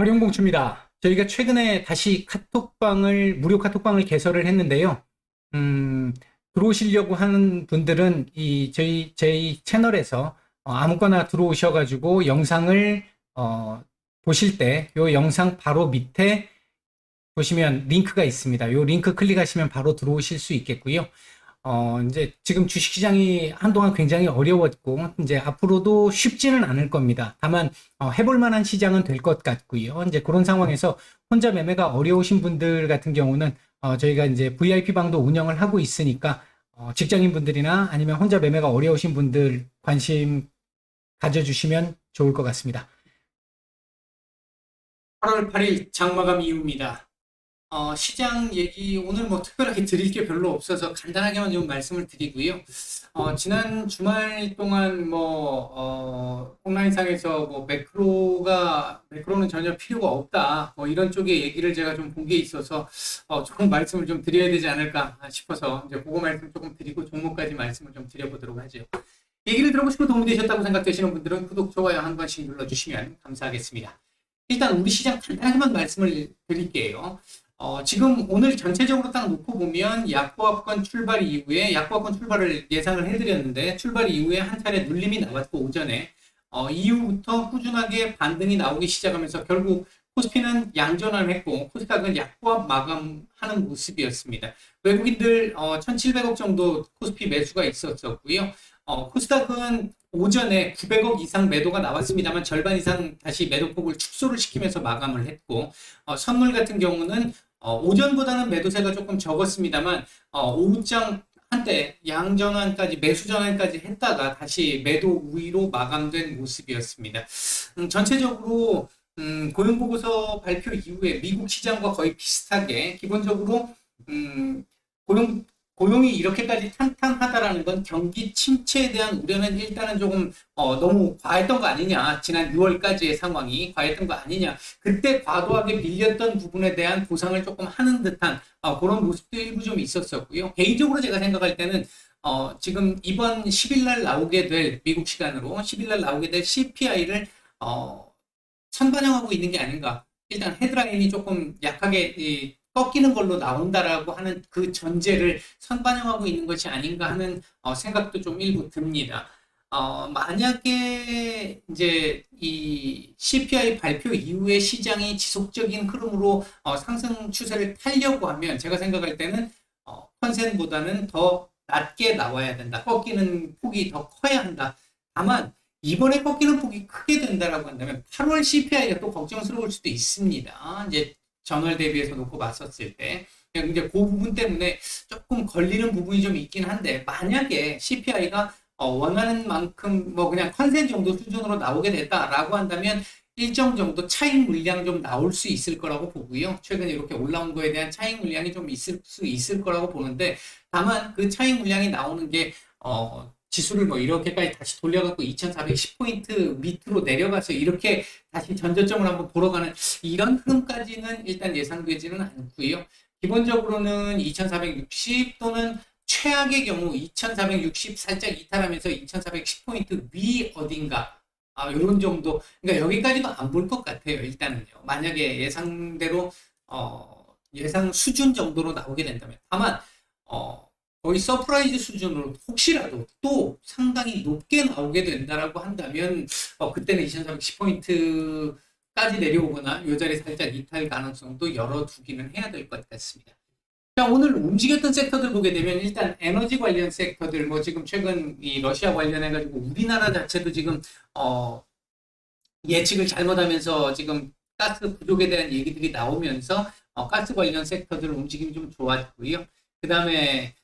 활용공추입니다. 저희가 최근에 다시 무료 카톡방을 개설을 했는데요. 음, 들어오시려고 하는 분들은 저희 채널에서 아무거나 들어오셔가지고 영상을 보실 때 이 영상 바로 밑에 보시면 링크가 있습니다. 이 링크 클릭하시면 바로 들어오실 수 있겠고요. 이제 지금 주식시장이 한동안 굉장히 어려웠고, 이제 앞으로도 쉽지는 않을 겁니다. 다만, 해볼 만한 시장은 될 것 같고요. 이제 그런 상황에서 혼자 매매가 어려우신 분들 같은 경우는, 저희가 이제 VIP 방도 운영을 하고 있으니까, 직장인 분들이나 아니면 혼자 매매가 어려우신 분들 관심 가져주시면 좋을 것 같습니다. 8월 8일 장마감 이후입니다. 시장 얘기 오늘 뭐 특별하게 드릴 게 별로 없어서 간단하게만 좀 말씀을 드리고요. 지난 주말 동안 온라인상에서 매크로는 전혀 필요가 없다. 이런 쪽의 얘기를 제가 좀 본 게 있어서 조금 말씀을 좀 드려야 되지 않을까 싶어서 이제 그거 말씀 조금 드리고 종목까지 말씀을 좀 드려보도록 하죠. 얘기를 들어보시고 도움이 되셨다고 생각되시는 분들은 구독, 좋아요 한 번씩 눌러주시면 감사하겠습니다. 일단 우리 시장 간단하게만 말씀을 드릴게요. 지금 오늘 전체적으로 딱 놓고 보면 약보합권 출발 이후에 약보합권 출발을 예상을 해드렸는데 출발 이후에 한 차례 눌림이 나왔고 오전에 이후부터 꾸준하게 반등이 나오기 시작하면서 결국 코스피는 양전환을 했고 코스닥은 약보합 마감하는 모습이었습니다. 외국인들 1,700억 정도 코스피 매수가 있었고요. 코스닥은 오전에 900억 이상 매도가 나왔습니다만 절반 이상 다시 매도폭을 축소를 시키면서 마감을 했고 선물 같은 경우는 오전보다는 매도세가 조금 적었습니다만 오후장 한때 양전환까지 매수전환까지 했다가 다시 매도 우위로 마감된 모습이었습니다. 전체적으로 고용보고서 발표 이후에 미국 시장과 거의 비슷하게 기본적으로 고용이 이렇게까지 탄탄하다라는 건 경기 침체에 대한 우려는 일단은 조금 너무 과했던 거 아니냐. 지난 6월까지의 상황이 과했던 거 아니냐. 그때 과도하게 밀렸던 부분에 대한 보상을 조금 하는 듯한 그런 모습도 일부 좀 있었었고요. 개인적으로 제가 생각할 때는 지금 이번 10일 날 나오게 될 미국 시간으로 10일 날 나오게 될 CPI를 선반영하고 있는 게 아닌가. 일단 헤드라인이 조금 약하게 꺾이는 걸로 나온다라고 하는 그 전제를 선반영하고 있는 것이 아닌가 하는 생각도 좀 일부 듭니다. 만약에 이제 이 CPI 발표 이후에 시장이 지속적인 흐름으로 상승 추세를 타려고 하면 제가 생각할 때는 컨센보다는 더 낮게 나와야 된다. 꺾이는 폭이 더 커야 한다. 다만 이번에 꺾이는 폭이 크게 된다라고 한다면 8월 CPI가 또 걱정스러울 수도 있습니다. 이제 전월 대비해서 놓고 봤었을 때 이제 그 부분 때문에 조금 걸리는 부분이 좀 있긴 한데 만약에 CPI가 원하는 만큼 그냥 컨센 정도 수준으로 나오게 됐다라고 한다면 일정 정도 차익 물량 좀 나올 수 있을 거라고 보고요. 최근에 이렇게 올라온 거에 대한 차익 물량이 좀 있을 수 있을 거라고 보는데 다만 그 차익 물량이 나오는 게 지수를 이렇게까지 다시 돌려갖고 2410포인트 밑으로 내려가서 이렇게 다시 전저점을 한번 보러 가는 이런 흐름까지는 일단 예상되지는 않고요. 기본적으로는 2460 또는 최악의 경우 2460 살짝 이탈하면서 2410포인트 위 어딘가 이런 정도. 그러니까 여기까지도 안 볼 것 같아요. 일단은요. 만약에 예상대로 예상 수준 정도로 나오게 된다면 다만 거의 서프라이즈 수준으로 혹시라도 또 상당히 높게 나오게 된다라고 한다면 그때는 2310포인트까지 내려오거나 이 자리 살짝 이탈 가능성도 열어두기는 해야 될 것 같습니다. 자, 오늘 움직였던 섹터들 보게 되면 일단 에너지 관련 섹터들 지금 최근 이 러시아 관련해가지고 우리나라 자체도 지금 예측을 잘못하면서 지금 가스 부족에 대한 얘기들이 나오면서 가스 관련 섹터들 움직임이 좀 좋았고요. 그 다음에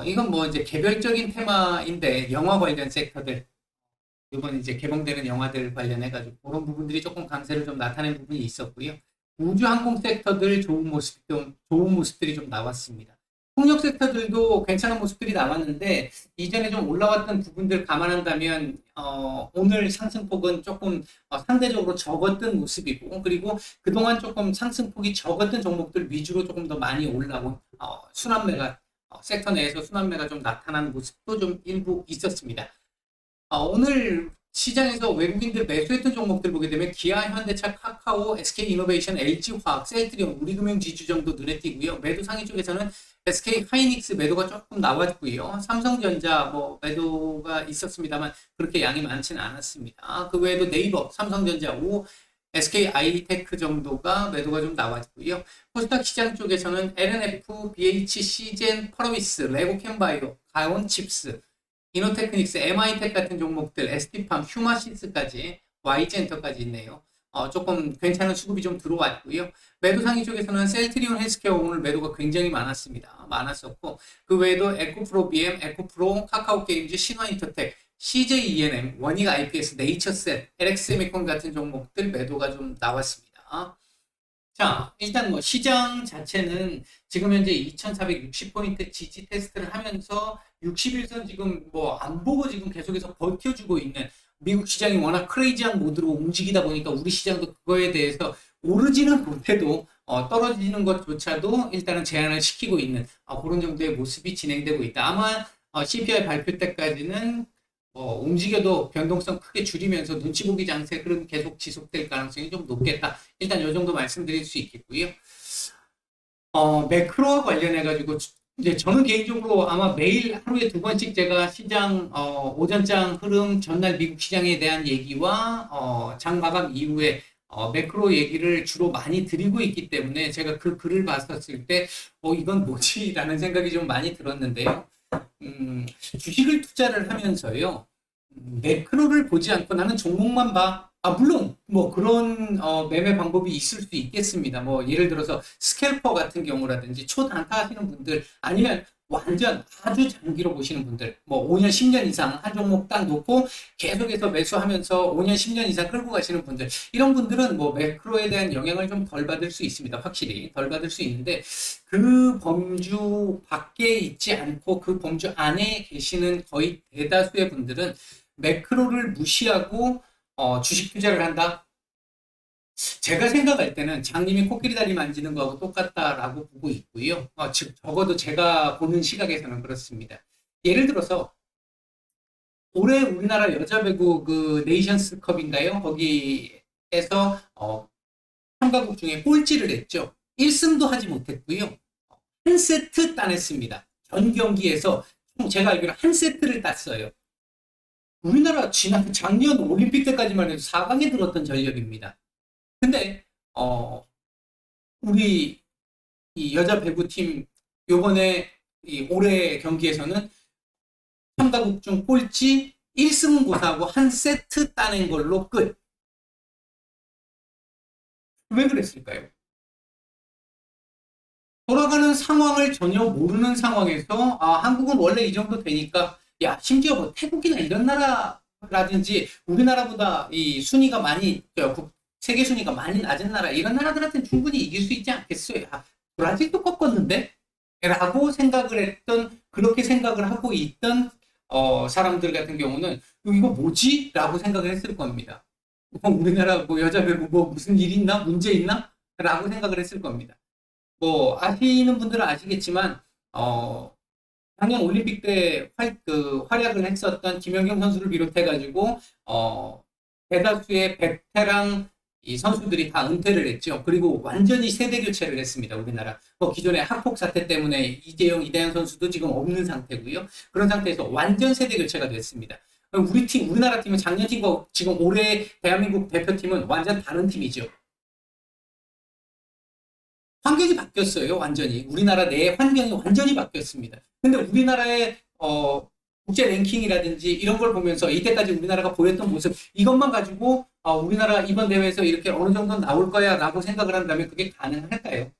이건 이제 개별적인 테마인데, 영화 관련 섹터들, 이번 이제 개봉되는 영화들 관련해가지고, 그런 부분들이 조금 강세를 좀 나타낸 부분이 있었고요. 우주 항공 섹터들 좋은 모습들이 좀 나왔습니다. 폭력 섹터들도 괜찮은 모습들이 나왔는데, 이전에 좀 올라왔던 부분들 감안한다면, 오늘 상승폭은 조금 상대적으로 적었던 모습이고, 그리고 그동안 조금 상승폭이 적었던 종목들 위주로 조금 더 많이 올라온, 순환매가 섹터 내에서 순환매가 좀 나타나는 모습도 좀 일부 있었습니다. 오늘 시장에서 외국인들 매수했던 종목들 보게 되면 기아, 현대차, 카카오, SK이노베이션, LG화학, 셀트리온, 우리금융지주 정도 눈에 띄고요. 매도 상위 쪽에서는 SK하이닉스 매도가 조금 나왔고요. 삼성전자 뭐 매도가 있었습니다만 그렇게 양이 많지는 않았습니다. 그 외에도 네이버, 삼성전자, SK아이테크 정도가 매도가 좀 나왔고요. 코스닥 시장 쪽에서는 LNF, BH, 시젠, 펄어비스, 레고캠바이오, 가온칩스, 이노테크닉스, MI텍 같은 종목들, ST팜, 휴마시스까지, YG엔터까지 있네요. 조금 괜찮은 수급이 좀 들어왔고요. 매도 상위 쪽에서는 셀트리온 헬스케어 오늘 매도가 굉장히 많았습니다. 많았었고, 그 외에도 에코프로 BM, 에코프로, 카카오게임즈, 신화인터텍, CJENM, 원익 IPS, 네이처셀, LX세미콘 같은 종목들 매도가 좀 나왔습니다. 자, 일단 뭐 시장 자체는 지금 현재 2460포인트 지지 테스트를 하면서 61선 지금 뭐 안 보고 지금 계속해서 버텨주고 있는 미국 시장이 워낙 크레이지한 모드로 움직이다 보니까 우리 시장도 그거에 대해서 오르지는 못해도 떨어지는 것조차도 일단은 제한을 시키고 있는 그런 정도의 모습이 진행되고 있다. 아마 CPI 발표 때까지는 움직여도 변동성 크게 줄이면서 눈치 보기 장세 흐름 계속 지속될 가능성이 좀 높겠다. 일단 이 정도 말씀드릴 수 있겠고요. 매크로와 관련해가지고 이제 저는 개인적으로 아마 매일 하루에 2번씩 제가 시장 오전장 흐름 전날 미국 시장에 대한 얘기와 장 마감 이후에 매크로 얘기를 주로 많이 드리고 있기 때문에 제가 그 글을 봤었을 때 이건 뭐지? 라는 생각이 좀 많이 들었는데요. 주식을 투자를 하면서요. 매크로를 보지 않고 나는 종목만 봐. 물론 뭐 그런 매매 방법이 있을 수 있겠습니다. 뭐 예를 들어서 스캘퍼 같은 경우라든지 초단타 하시는 분들 아니면 완전 아주 장기로 보시는 분들 뭐 5년 10년 이상 한 종목 딱 놓고 계속해서 매수하면서 5년 10년 이상 끌고 가시는 분들 이런 분들은 뭐 매크로에 대한 영향을 좀 덜 받을 수 있습니다. 확실히 덜 받을 수 있는데 그 범주 밖에 있지 않고 그 범주 안에 계시는 거의 대다수의 분들은 매크로를 무시하고 주식 투자를 한다? 제가 생각할 때는 장님이 코끼리 다리 만지는 거하고 똑같다라고 보고 있고요. 즉 적어도 제가 보는 시각에서는 그렇습니다. 예를 들어서 올해 우리나라 여자 배구 그 네이션스컵인가요? 거기에서 3가국 중에 꼴찌를 했죠. 1승도 하지 못했고요. 한 세트 따냈습니다. 전 경기에서 제가 알기로 한 세트를 땄어요. 우리나라 작년 올림픽 때까지만 해도 4강에 들었던 전력입니다. 근데 우리 이 여자 배구팀 요번에 이 올해 경기에서는 3가국 중 꼴찌 1승고사하고 한 세트 따낸 걸로 끝. 왜 그랬을까요? 돌아가는 상황을 전혀 모르는 상황에서 한국은 원래 이 정도 되니까 심지어 뭐 태국이나 이런 나라라든지 우리나라보다 이 순위가 많이 세계 순위가 많이 낮은 나라 이런 나라들한테는 충분히 이길 수 있지 않겠어요. 브라질도 꺾었는데? 라고 생각을 했던 그렇게 생각을 하고 있던 사람들 같은 경우는 이거 뭐지? 라고 생각을 했을 겁니다. 우리나라 뭐 여자 배구 뭐 무슨 일 있나? 문제 있나? 라고 생각을 했을 겁니다. 뭐 아시는 분들은 아시겠지만 작년 올림픽 때 활약을 했었던 김연경 선수를 비롯해가지고 대다수의 베테랑 이 선수들이 다 은퇴를 했죠. 그리고 완전히 세대 교체를 했습니다. 우리나라 기존의 학폭 사태 때문에 이재영, 이다현 선수도 지금 없는 상태고요. 그런 상태에서 완전 세대 교체가 됐습니다. 우리나라 팀은 작년 팀과 지금 올해 대한민국 대표팀은 완전 다른 팀이죠. 환경이 바뀌었어요. 완전히 우리나라 내 환경이 완전히 바뀌었습니다. 근데 우리나라의 국제 랭킹이라든지 이런 걸 보면서 이때까지 우리나라가 보였던 모습 이것만 가지고 우리나라 이번 대회에서 이렇게 어느 정도 나올 거야 라고 생각을 한다면 그게 가능할까요?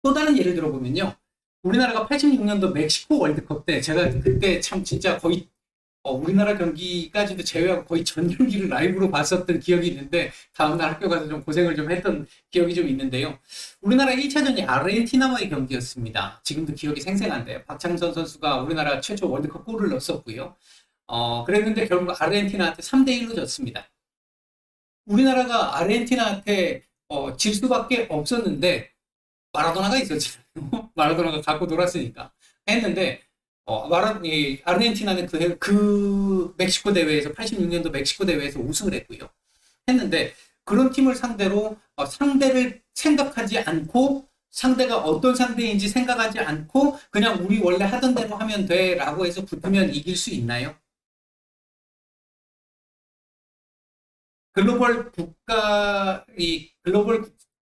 또 다른 예를 들어보면요. 우리나라가 86년도 멕시코 월드컵 때 제가 그때 참 진짜 거의 우리나라 경기까지도 제외하고 거의 전 경기를 라이브로 봤었던 기억이 있는데 다음날 학교 가서 좀 고생을 좀 했던 기억이 좀 있는데요. 우리나라 1차전이 아르헨티나와의 경기였습니다. 지금도 기억이 생생한데요. 박창선 선수가 우리나라 최초 월드컵 골을 넣었었고요. 그랬는데 결국 아르헨티나한테 3대1로 졌습니다. 우리나라가 아르헨티나한테 질 수밖에 없었는데 마라도나가 있었잖아요. 마라도나가 갖고 놀았으니까 했는데 이 아르헨티나는 그 멕시코 대회에서 86년도 멕시코 대회에서 우승을 했고요. 했는데 그런 팀을 상대로 상대를 생각하지 않고 상대가 어떤 상대인지 생각하지 않고 그냥 우리 원래 하던 대로 하면 돼라고 해서 붙으면 이길 수 있나요? 글로벌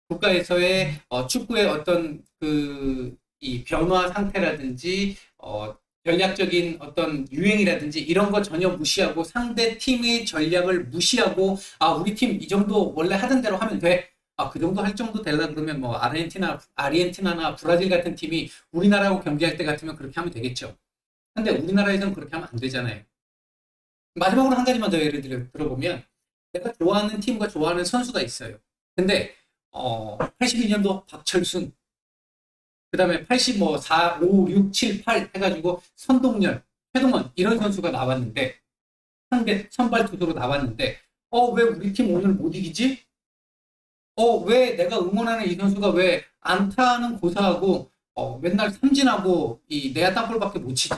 국가에서의 축구의 어떤 이 변화 상태라든지 전략적인 어떤 유행이라든지 이런 거 전혀 무시하고 상대 팀의 전략을 무시하고 우리 팀 이 정도 원래 하던 대로 하면 돼. 그 정도 할 정도 되려 그러면 뭐 아르헨티나나 브라질 같은 팀이 우리나라하고 경기할 때 같으면 그렇게 하면 되겠죠. 근데 우리나라에서는 그렇게 하면 안 되잖아요. 마지막으로 한 가지만 더 예를 들어보면 내가 좋아하는 팀과 좋아하는 선수가 있어요. 근데 81년도 박철순, 그다음에 80 뭐 4, 5, 6, 7, 8 해가지고 선동열, 최동원 이런 선수가 나왔는데 상대 선발 투수로 나왔는데 왜 우리 팀 오늘 못 이기지? 왜 내가 응원하는 이 선수가 왜 안타는 고사하고 맨날 삼진하고 이 내야 땅볼밖에 못 치지?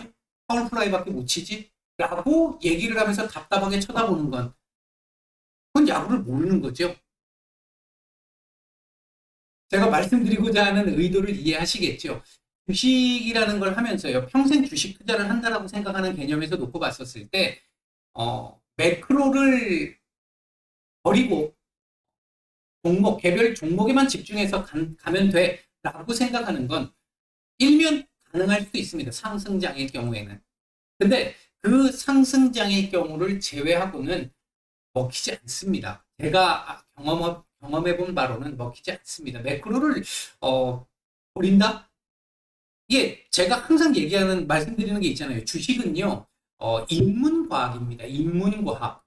파울플라이밖에 못 치지? 라고 얘기를 하면서 답답하게 쳐다보는 건 그건 야구를 모르는 거죠. 제가 말씀드리고자 하는 의도를 이해하시겠죠. 주식이라는 걸 하면서요. 평생 주식 투자를 한다라고 생각하는 개념에서 놓고 봤었을 때 매크로를 버리고 개별 종목에만 집중해서 가면 돼라고 생각하는 건 일면 가능할 수도 있습니다. 상승장의 경우에는. 근데 그 상승장의 경우를 제외하고는 먹히지 않습니다. 제가 경험해본 바로는 먹히지 않습니다. 매크로를 버린다? 이게 제가 항상 말씀드리는 게 있잖아요. 주식은요, 인문과학입니다. 인문과학.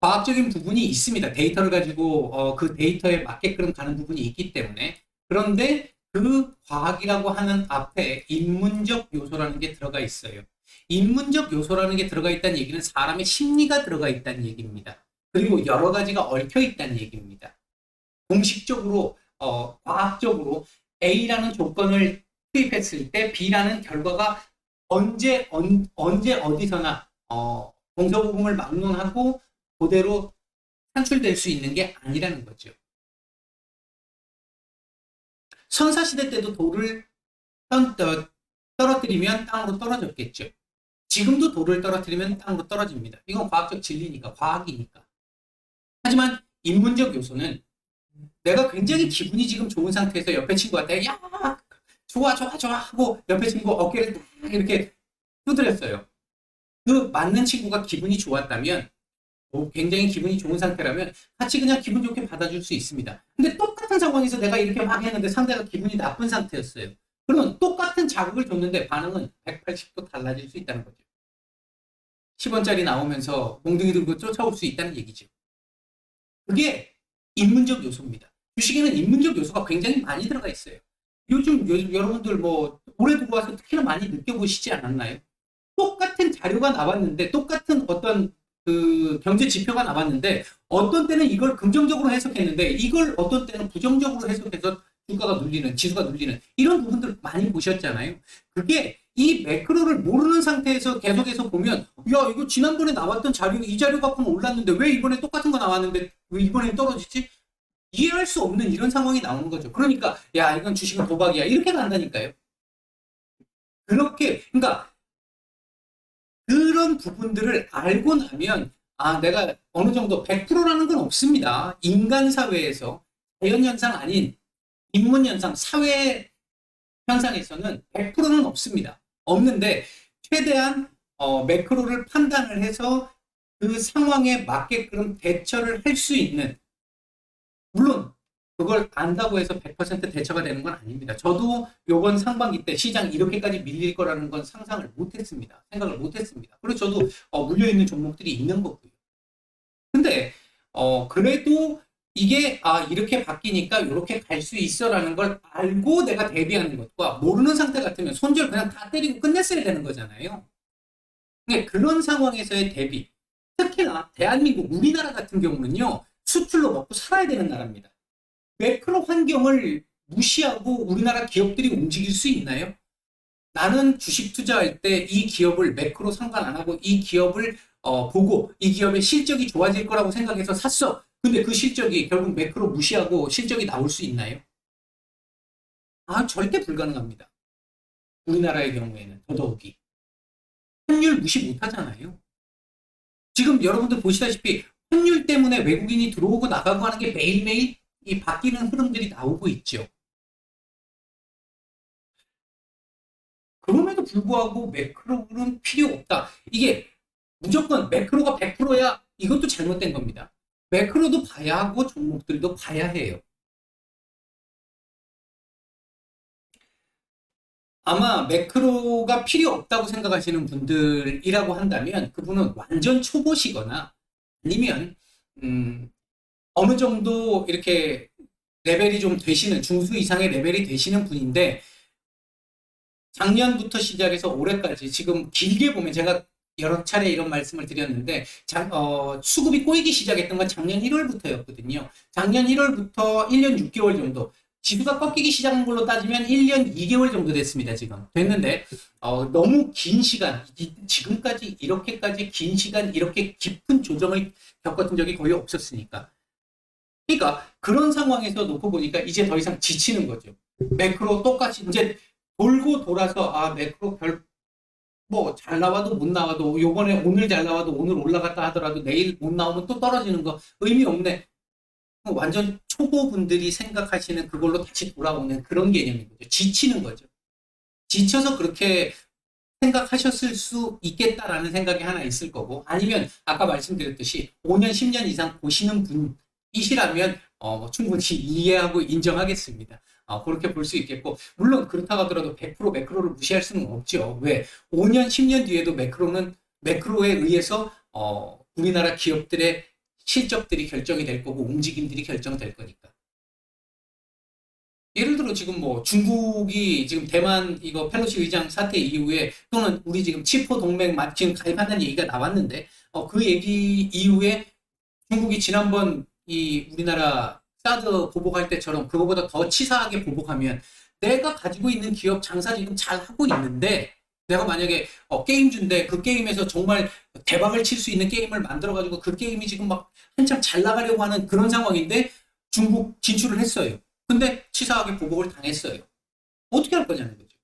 과학적인 부분이 있습니다. 데이터를 가지고 그 데이터에 맞게끔 가는 부분이 있기 때문에. 그런데 그 과학이라고 하는 앞에 인문적 요소라는 게 들어가 있어요. 인문적 요소라는 게 들어가 있다는 얘기는 사람의 심리가 들어가 있다는 얘기입니다. 그리고 여러 가지가 얽혀 있다는 얘기입니다. 공식적으로 과학적으로 A라는 조건을 투입했을 때 B라는 결과가 언제 어디서나 동서고금을 막론하고 그대로 산출될 수 있는 게 아니라는 거죠. 선사시대 때도 돌을 떨어뜨리면 땅으로 떨어졌겠죠. 지금도 돌을 떨어뜨리면 땅으로 떨어집니다. 이건 과학적 진리니까, 과학이니까. 하지만 인문적 요소는 내가 굉장히 기분이 지금 좋은 상태에서 옆에 친구한테 야 좋아 하고 옆에 친구 어깨를 딱 이렇게 두드렸어요. 그 맞는 친구가 기분이 좋았다면 굉장히 기분이 좋은 상태라면 같이 그냥 기분 좋게 받아줄 수 있습니다. 근데 똑같은 상황에서 내가 이렇게 막 했는데 상대가 기분이 나쁜 상태였어요. 그러면 똑같은 자극을 줬는데 반응은 180도 달라질 수 있다는 거죠. 10원짜리 나오면서 몽둥이 들고 쫓아올 수 있다는 얘기죠. 그게 인문적 요소입니다. 주식에는 인문적 요소가 굉장히 많이 들어가 있어요. 요즘 여러분들 뭐 올해 들어와서 특히나 많이 느껴보시지 않았나요? 똑같은 자료가 나왔는데 똑같은 어떤 그 경제 지표가 나왔는데 어떤 때는 이걸 긍정적으로 해석했는데 이걸 어떤 때는 부정적으로 해석해서 주가가 눌리는, 지수가 눌리는 이런 부분들 많이 보셨잖아요. 그게 이 매크로를 모르는 상태에서 계속해서 보면 야 이거 지난번에 나왔던 자료 이 자료 갖고는 올랐는데 왜 이번에 똑같은 거 나왔는데 왜 이번엔 떨어지지? 이해할 수 없는 이런 상황이 나오는 거죠. 그러니까 야 이건 주식은 도박이야 이렇게 간다니까요. 그러니까 그런 부분들을 알고 나면 내가 어느 정도 100%라는 건 없습니다. 인간 사회에서 자연현상 아닌 인문현상, 사회 현상에서는 100%는 없습니다. 없는데 최대한 매크로를 판단을 해서 그 상황에 맞게끔 대처를 할 수 있는, 물론 그걸 안다고 해서 100% 대처가 되는 건 아닙니다. 저도 요번 상반기 때 시장 이렇게까지 밀릴 거라는 건 상상을 못했습니다. 생각을 못했습니다. 그리고 저도 물려있는 종목들이 있는 거고요. 근데 그래도 이게 이렇게 바뀌니까 이렇게 갈 수 있어라는 걸 알고 내가 대비하는 것과 모르는 상태 같으면 손절 그냥 다 때리고 끝냈어야 되는 거잖아요. 근데 그런 상황에서의 대비, 특히나 대한민국 우리나라 같은 경우는요 수출로 먹고 살아야 되는 나라입니다. 매크로 환경을 무시하고 우리나라 기업들이 움직일 수 있나요? 나는 주식 투자할 때 이 기업을 매크로 상관 안 하고 이 기업을 보고 이 기업의 실적이 좋아질 거라고 생각해서 샀어. 근데 그 실적이 결국 매크로 무시하고 실적이 나올 수 있나요? 아, 절대 불가능합니다. 우리나라의 경우에는 더더욱이. 환율 무시 못 하잖아요. 지금 여러분들 보시다시피 환율 때문에 외국인이 들어오고 나가고 하는 게 매일매일 이 바뀌는 흐름들이 나오고 있죠. 그럼에도 불구하고 매크로는 필요 없다. 이게 무조건 매크로가 100%야 이것도 잘못된 겁니다. 매크로도 봐야 하고 종목들도 봐야 해요. 아마 매크로가 필요 없다고 생각하시는 분들이라고 한다면 그분은 완전 초보시거나 아니면 음, 어느 정도 이렇게 레벨이 좀 되시는 중수 이상의 레벨이 되시는 분인데 작년부터 시작해서 올해까지 지금 길게 보면 제가 여러 차례 이런 말씀을 드렸는데 수급이 꼬이기 시작했던 건 작년 1월부터였거든요. 작년 1월부터 1년 6개월 정도 지수가 꺾이기 시작한 걸로 따지면 1년 2개월 정도 됐습니다. 지금 됐는데 너무 긴 시간 지금까지 이렇게까지 긴 시간 이렇게 깊은 조정을 겪었던 적이 거의 없었으니까 그러니까 그런 상황에서 놓고 보니까 이제 더 이상 지치는 거죠. 매크로 똑같이 이제 돌고 돌아서 아 매크로 별 뭐 잘 나와도 못 나와도 요번에 오늘 잘 나와도 오늘 올라갔다 하더라도 내일 못 나오면 또 떨어지는 거 의미 없네. 완전 초보분들이 생각하시는 그걸로 다시 돌아오는 그런 개념인 거죠. 지치는 거죠. 지쳐서 그렇게 생각하셨을 수 있겠다라는 생각이 하나 있을 거고 아니면 아까 말씀드렸듯이 5년 10년 이상 보시는 분이시라면 충분히 이해하고 인정하겠습니다. 그렇게 볼 수 있겠고 물론 그렇다고 하더라도 100% 매크로를 무시할 수는 없죠. 왜? 5년 10년 뒤에도 매크로는 매크로에 의해서 우리나라 기업들의 실적들이 결정이 될 거고 움직임들이 결정될 거니까. 예를 들어 지금 뭐 중국이 지금 대만 이거 펠로시 의장 사태 이후에 또는 우리 지금 치포 동맹 지금 가입한다는 얘기가 나왔는데 그 얘기 이후에 중국이 지난번 이 우리나라 사드 보복할 때처럼 그거보다 더 치사하게 보복하면 내가 가지고 있는 기업 장사 지금 잘 하고 있는데 내가 만약에 게임주인데 그 게임에서 정말 대박을 칠 수 있는 게임을 만들어 가지고 그 게임이 지금 막 한참 잘 나가려고 하는 그런 상황인데 중국 진출을 했어요. 근데 치사하게 보복을 당했어요. 어떻게 할 거냐는 거죠.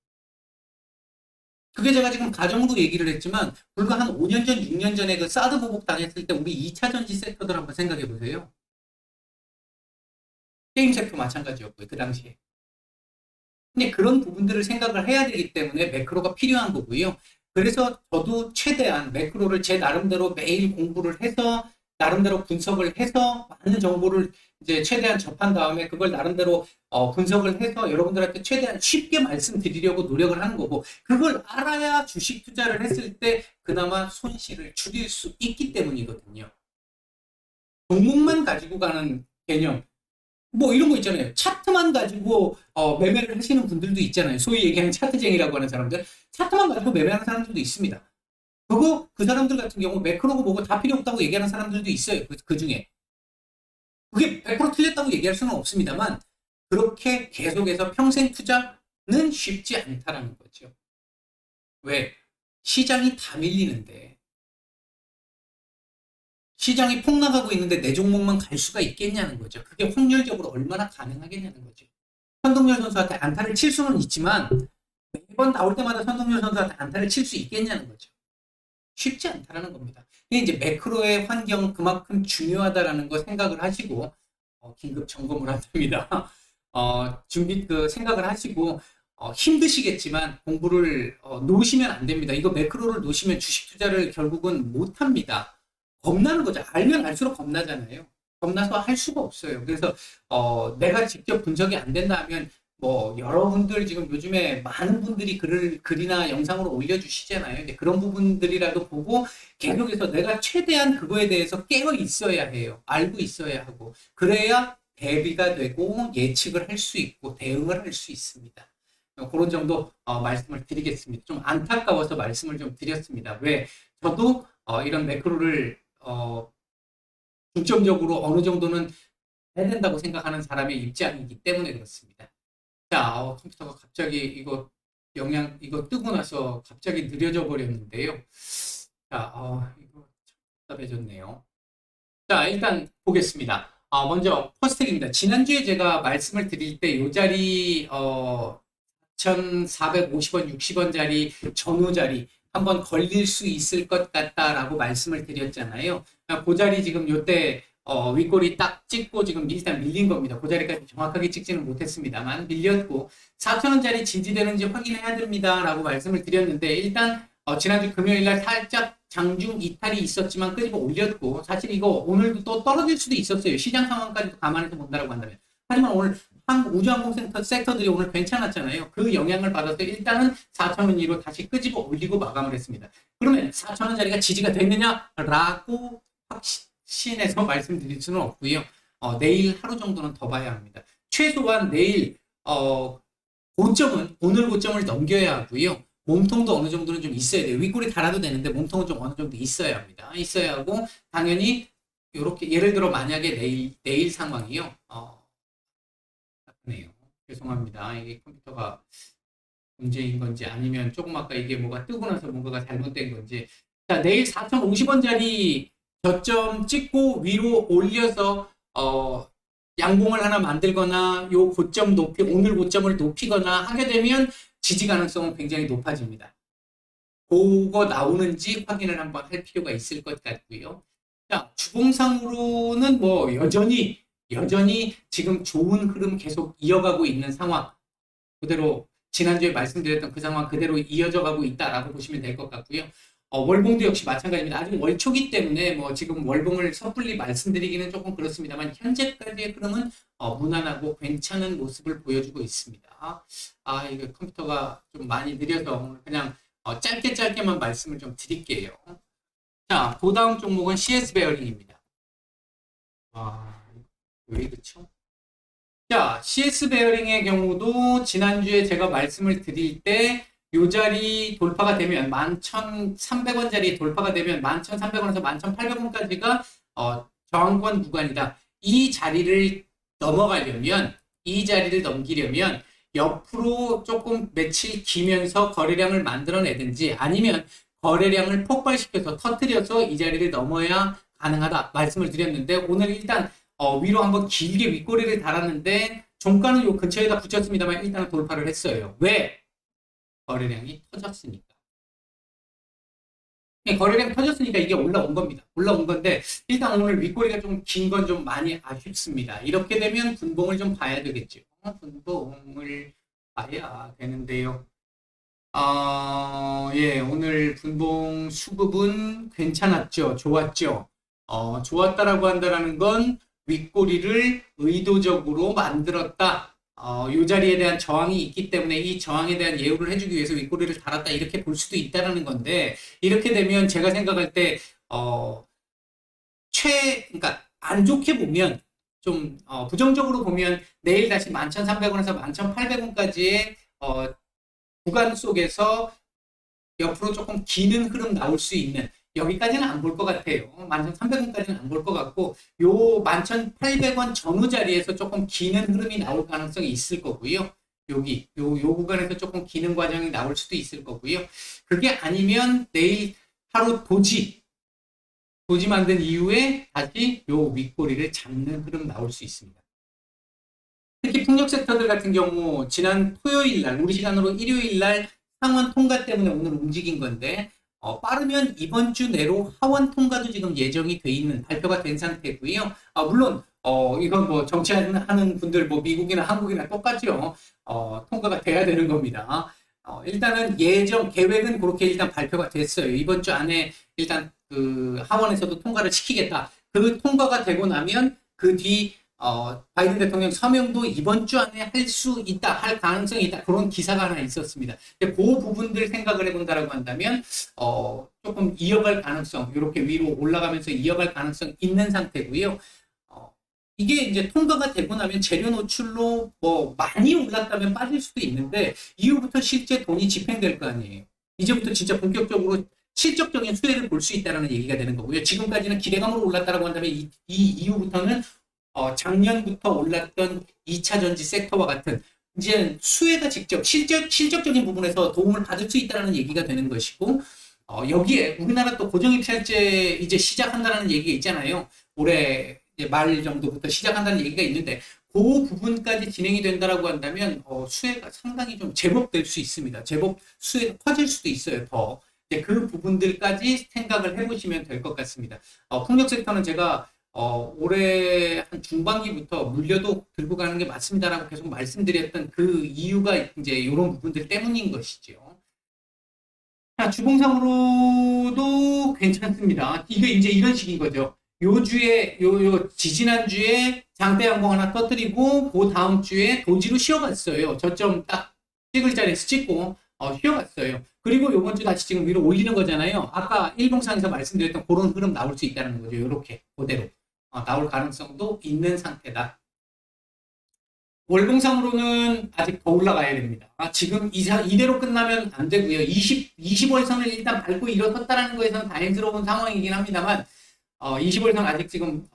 그게 제가 지금 가정으로 얘기를 했지만 불과 한 5년 전, 6년 전에 그 사드 보복 당했을 때 우리 2차 전지 섹터들 한번 생각해 보세요. 게임 섹터 마찬가지였고요. 그 당시에. 근데 그런 부분들을 생각을 해야 되기 때문에 매크로가 필요한 거고요. 그래서 저도 최대한 매크로를 제 나름대로 매일 공부를 해서 나름대로 분석을 해서 많은 정보를 이제 최대한 접한 다음에 그걸 나름대로 분석을 해서 여러분들한테 최대한 쉽게 말씀드리려고 노력을 하는 거고 그걸 알아야 주식 투자를 했을 때 그나마 손실을 줄일 수 있기 때문이거든요. 종목만 가지고 가는 개념 뭐 이런 거 있잖아요. 차트만 가지고 매매를 하시는 분들도 있잖아요. 소위 얘기하는 차트쟁이라고 하는 사람들. 차트만 가지고 매매하는 사람들도 있습니다. 그거 그 사람들 같은 경우 매크로고 뭐고 다 필요 없다고 얘기하는 사람들도 있어요. 그 중에. 그게 100% 틀렸다고 얘기할 수는 없습니다만 그렇게 계속해서 평생 투자는 쉽지 않다라는 거죠. 왜? 시장이 다 밀리는데 시장이 폭락하고 있는데 내 종목만 갈 수가 있겠냐는 거죠. 그게 확률적으로 얼마나 가능하겠냐는 거죠. 선동열 선수한테 안타를 칠 수는 있지만 매번 나올 때마다 선동열 선수한테 안타를 칠 수 있겠냐는 거죠. 쉽지 않다라는 겁니다. 이게 이제 매크로의 환경 그만큼 중요하다라는 거 생각을 하시고 긴급 점검을 한답니다. 준비 그 생각을 하시고 힘드시겠지만 공부를 놓으시면 안 됩니다. 이거 매크로를 놓으시면 주식 투자를 결국은 못 합니다. 겁나는 거죠. 알면 알수록 겁나잖아요. 겁나서 할 수가 없어요. 그래서 내가 직접 분석이 안 된다 하면 뭐 여러분들 지금 요즘에 많은 분들이 글이나 영상으로 올려주시잖아요. 이제 그런 부분들이라도 보고 계속해서 내가 최대한 그거에 대해서 깨어 있어야 해요. 알고 있어야 하고 그래야 대비가 되고 예측을 할 수 있고 대응을 할 수 있습니다. 그런 정도 말씀을 드리겠습니다. 좀 안타까워서 말씀을 좀 드렸습니다. 왜 저도 이런 매크로를 중점적으로 어느 정도는 해야 된다고 생각하는 사람의 입장이기 때문에 그렇습니다. 자, 컴퓨터가 갑자기 이거 영향, 이거 뜨고 나서 갑자기 느려져 버렸는데요. 자, 이거 참 답답해졌네요. 자, 일단 보겠습니다. 먼저 퍼스텍입니다. 지난주에 제가 말씀을 드릴 때 이 자리 1,450원, 60원짜리 전후 자리 한번 걸릴 수 있을 것 같다라고 말씀을 드렸잖아요. 그 자리 지금 요때 윗골이 딱 찍고 지금 일단 밀린 겁니다. 그 자리까지 정확하게 찍지는 못했습니다만 밀렸고 4,000원짜리 지지되는지 확인해야 됩니다라고 말씀을 드렸는데 일단 지난주 금요일날 살짝 장중 이탈이 있었지만 끄집어 올렸고 사실 이거 오늘도 또 떨어질 수도 있었어요. 시장 상황까지도 감안해서 본다라고 한다면. 하지만 오늘 우주항공 섹터들이 오늘 괜찮았잖아요. 그 영향을 받아서 일단은 4,000원 이로 다시 끄집어 올리고 마감을 했습니다. 그러면 4,000원짜리가 지지가 됐느냐라고 확신해서 말씀드릴 수는 없고요. 내일 하루 정도는 더 봐야 합니다. 최소한 내일 고점은 오늘 고점을 넘겨야 하고요. 몸통도 어느 정도는 좀 있어야 돼요. 윗골이 달아도 되는데 몸통은 좀 어느 정도 있어야 합니다. 있어야 하고 당연히 이렇게 예를 들어 만약에 내일 상황이요. 네요. 죄송합니다. 이게 컴퓨터가 문제인 건지 아니면 조금 아까 이게 뭐가 뜨고 나서 뭔가가 잘못된 건지. 자, 내일 4,050원짜리 저점 찍고 위로 올려서 양봉을 하나 만들거나 요 고점 오늘 고점을 높이거나 하게 되면 지지 가능성은 굉장히 높아집니다. 그거 나오는지 확인을 한번 할 필요가 있을 것 같고요. 자, 주봉상으로는 뭐 여전히 지금 좋은 흐름 계속 이어가고 있는 상황. 그대로 지난주에 말씀드렸던 그 상황 그대로 이어져 가고 있다라고 보시면 될 것 같고요. 월봉도 역시 마찬가지입니다. 아직 월초기 때문에 뭐 지금 월봉을 섣불리 말씀드리기는 조금 그렇습니다만 현재까지의 흐름은 무난하고 괜찮은 모습을 보여주고 있습니다. 이게 컴퓨터가 좀 많이 느려서 그냥 짧게만 말씀을 좀 드릴게요. 자, 그 다음 종목은 CS 베어링입니다. 왜 그렇죠? 자, CS 베어링의 경우도 지난주에 제가 말씀을 드릴 때 요 자리 돌파가 되면 11,300원짜리 돌파가 되면 11,300원에서 11,800원까지가 저항권 구간이다. 이 자리를 넘어가려면 이 자리를 넘기려면 옆으로 조금 며칠 기면서 거래량을 만들어내든지 아니면 거래량을 폭발시켜서 터뜨려서 이 자리를 넘어야 가능하다 말씀을 드렸는데 오늘 일단 위로 한번 길게 윗꼬리를 달았는데 종가는 요 근처에다 붙였습니다만 일단은 돌파를 했어요. 왜? 거래량이 터졌으니까. 거래량 터졌으니까 이게 올라온 겁니다. 올라온 건데 일단 오늘 윗꼬리가 좀 긴 건 좀 많이 아쉽습니다. 이렇게 되면 분봉을 좀 봐야 되겠죠. 분봉을 봐야 되는데요. 예, 오늘 분봉 수급은 괜찮았죠. 좋았죠. 좋았다라고 한다는 건 윗꼬리를 의도적으로 만들었다. 이 자리에 대한 저항이 있기 때문에 이 저항에 대한 예우를 해주기 위해서 윗꼬리를 달았다. 이렇게 볼 수도 있다는 건데, 이렇게 되면 제가 생각할 때, 그러니까 안 좋게 보면, 좀, 부정적으로 보면 내일 다시 11,300원에서 11,800원까지의, 구간 속에서 옆으로 조금 기는 흐름 나올 수 있는 여기까지는 안 볼 것 같아요. 11,300원까지는 안 볼 것 같고 요 11,800원 전후 자리에서 조금 기는 흐름이 나올 가능성이 있을 거고요. 여기 요 구간에서 조금 기는 과정이 나올 수도 있을 거고요. 그게 아니면 내일 하루 도지 만든 이후에 다시 요 윗꼬리를 잡는 흐름 나올 수 있습니다. 특히 풍력 섹터들 같은 경우 지난 토요일 날 우리 시간으로 일요일 날 상원 통과 때문에 오늘 움직인 건데 빠르면 이번 주 내로 하원 통과도 지금 예정이 돼 있는 발표가 된 상태고요. 물론 이건 뭐 정치하는 분들 뭐 미국이나 한국이나 똑같죠. 통과가 돼야 되는 겁니다. 일단은 계획은 그렇게 일단 발표가 됐어요. 이번 주 안에 일단 그 하원에서도 통과를 시키겠다. 그 통과가 되고 나면 그 뒤 바이든 대통령 서명도 이번 주 안에 할 수 있다, 할 가능성이 있다. 그런 기사가 하나 있었습니다. 그 부분들 생각을 해본다라고 한다면, 조금 이어갈 가능성, 이렇게 위로 올라가면서 이어갈 가능성 있는 상태고요. 이게 이제 통과가 되고 나면 재료 노출로 뭐 많이 올랐다면 빠질 수도 있는데, 이후부터 실제 돈이 집행될 거 아니에요. 이제부터 진짜 본격적으로 실적적인 수혜를 볼 수 있다는 얘기가 되는 거고요. 지금까지는 기대감으로 올랐다라고 한다면 이 이후부터는 작년부터 올랐던 2차 전지 섹터와 같은 이제 수혜가 직접 실적적인 부분에서 도움을 받을 수 있다는 얘기가 되는 것이고, 여기에 우리나라 또 고정입찰제 이제 시작한다는 얘기가 있잖아요. 올해 이제 말 정도부터 시작한다는 얘기가 있는데, 그 부분까지 진행이 된다라고 한다면 수혜가 상당히 좀 제법 될 수 있습니다. 제법 수혜가 커질 수도 있어요. 더. 그 부분들까지 생각을 해보시면 될 것 같습니다. 풍력 섹터는 제가 올해 한 중반기부터 물려도 들고 가는 게 맞습니다라고 계속 말씀드렸던 그 이유가 이제 이런 부분들 때문인 것이죠. 자, 주봉상으로도 괜찮습니다. 이게 이제 이런 식인 거죠. 요 주에, 지지난주에 장대 양봉 하나 터뜨리고, 그 다음 주에 도지로 쉬어갔어요. 저점 딱 찍을 자리에서 찍고, 쉬어갔어요. 그리고 요번 주 다시 지금 위로 올리는 거잖아요. 아까 일봉상에서 말씀드렸던 그런 흐름 나올 수 있다는 거죠. 요렇게, 그대로. 나올 가능성도 있는 상태다. 월봉상으로는 아직 더 올라가야 됩니다. 지금 이대로 끝나면 안 되고요. 20월선을 일단 밟고 일어섰다는 거에서는 다행스러운 상황이긴 합니다만, 20월선 아직 지금,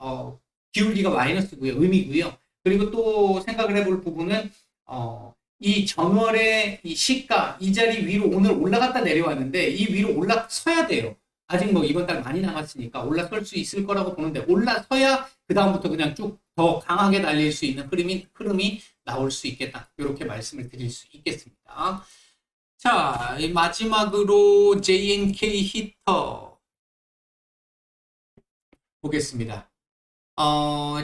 기울기가 마이너스고요. 의미고요. 그리고 또 생각을 해볼 부분은, 이 전월의 이 시가, 이 자리 위로 오늘 올라갔다 내려왔는데, 이 위로 올라서야 돼요. 아직 뭐 이번 달 많이 남았으니까 올라설 수 있을 거라고 보는데, 올라서야 그다음부터 그냥 쭉 더 강하게 달릴 수 있는 흐름이 나올 수 있겠다. 이렇게 말씀을 드릴 수 있겠습니다. 자, 마지막으로 JNK 히터 보겠습니다.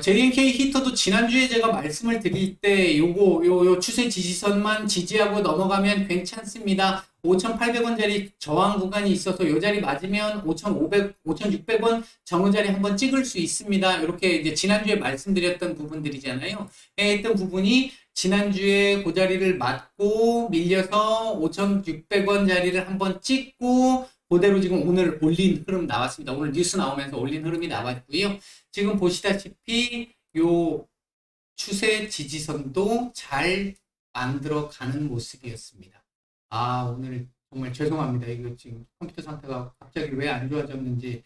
JNK 히터도 지난주에 제가 말씀을 드릴 때 요 추세 지지선만 지지하고 넘어가면 괜찮습니다. 5,800원짜리 저항 구간이 있어서 요 자리 맞으면 5,600원 정오 자리 한번 찍을 수 있습니다. 이렇게 이제 지난주에 말씀드렸던 부분들이잖아요. 했던 부분이 지난주에 그 자리를 맞고 밀려서 5,600원 자리를 한번 찍고 그대로 지금 오늘 올린 흐름 나왔습니다. 오늘 뉴스 나오면서 올린 흐름이 나왔고요. 지금 보시다시피 요 추세 지지선도 잘 만들어 가는 모습이었습니다. 오늘 정말 죄송합니다. 이거 지금 컴퓨터 상태가 갑자기 왜 안 좋아졌는지.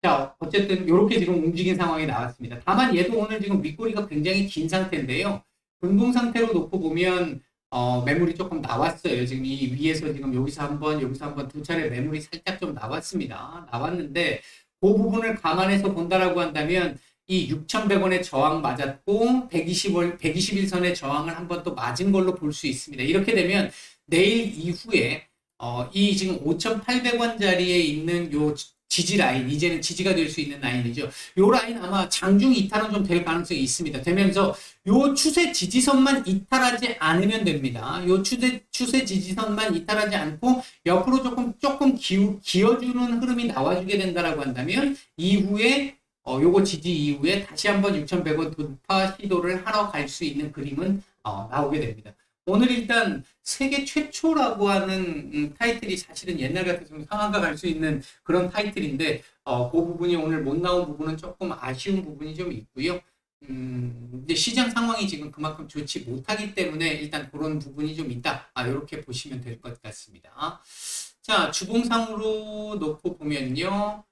자, 어쨌든 이렇게 지금 움직인 상황이 나왔습니다. 다만 얘도 오늘 지금 윗꼬리가 굉장히 긴 상태인데요. 분봉 상태로 놓고 보면 매물이 조금 나왔어요. 지금 이 위에서 지금 여기서 한번 두 차례 매물이 살짝 좀 나왔습니다. 나왔는데 그 부분을 감안해서 본다라고 한다면 이 6,100원의 저항 맞았고 121선의 저항을 한번 또 맞은 걸로 볼 수 있습니다. 이렇게 되면 내일 이후에 이 지금 5,800원 자리에 있는 요 지지 라인, 이제는 지지가 될 수 있는 라인이죠. 요 라인 아마 장중 이탈은 좀 될 가능성이 있습니다. 되면서 요 추세 지지선만 이탈하지 않으면 됩니다. 요 추세 지지선만 이탈하지 않고 옆으로 조금 기어주는 흐름이 나와주게 된다라고 한다면 이후에 요거 지지 이후에 다시 한번 6,100원 돌파 시도를 하러 갈 수 있는 그림은 나오게 됩니다. 오늘 일단 세계 최초라고 하는 타이틀이 사실은 옛날 같아서 상한가 갈 수 있는 그런 타이틀인데 그 부분이 오늘 못 나온 부분은 조금 아쉬운 부분이 좀 있고요. 이제 시장 상황이 지금 그만큼 좋지 못하기 때문에 일단 그런 부분이 좀 있다. 이렇게 보시면 될 것 같습니다. 자, 주봉상으로 놓고 보면요.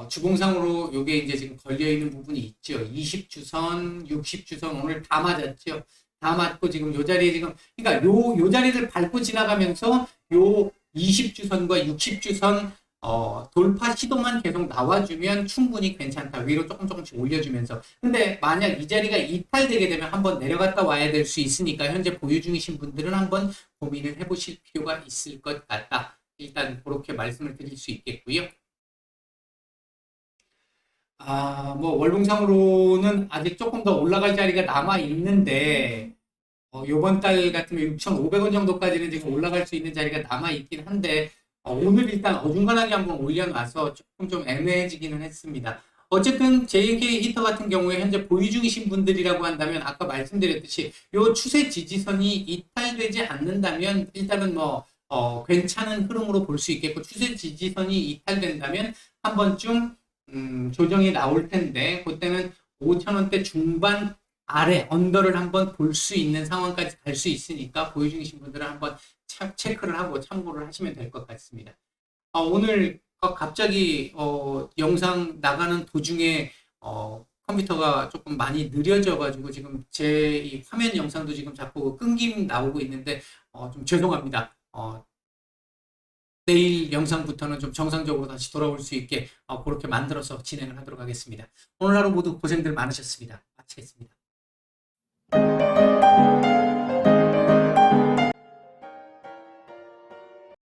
주봉상으로 요게 이제 지금 걸려있는 부분이 있죠. 20주선, 60주선 오늘 다 맞았죠. 다 맞고 지금 요 자리에 지금, 그러니까 요 자리를 밟고 지나가면서 요 20주선과 60주선 돌파 시도만 계속 나와주면 충분히 괜찮다. 위로 조금씩 올려주면서. 근데 만약 이 자리가 이탈되게 되면 한번 내려갔다 와야 될 수 있으니까 현재 보유 중이신 분들은 한번 고민을 해보실 필요가 있을 것 같다. 일단 그렇게 말씀을 드릴 수 있겠고요. 뭐 월봉상으로는 아직 조금 더 올라갈 자리가 남아 있는데 요번 달 같으면 6,500원 정도까지는 지금 올라갈 수 있는 자리가 남아 있긴 한데 오늘 일단 어중간하게 한번 올려놔서 조금 좀 애매해지기는 했습니다. 어쨌든 JNK 히터 같은 경우에 현재 보유 중이신 분들이라고 한다면 아까 말씀드렸듯이 요 추세 지지선이 이탈되지 않는다면 일단은 뭐 괜찮은 흐름으로 볼 수 있겠고 추세 지지선이 이탈된다면 한 번쯤 조정이 나올 텐데 그때는 5,000원대 중반 아래 언더를 한번 볼 수 있는 상황까지 갈 수 있으니까 보유 중이신 분들은 한번 체크를 하고 참고를 하시면 될 것 같습니다. 오늘 갑자기 영상 나가는 도중에 컴퓨터가 조금 많이 느려져가지고 지금 제 이 화면 영상도 지금 자꾸 끊김 나오고 있는데 좀 죄송합니다. 내일 영상부터는 좀 정상적으로 다시 돌아올 수 있게 그렇게 만들어서 진행을 하도록 하겠습니다. 오늘 하루 모두 고생들 많으셨습니다. 마치겠습니다.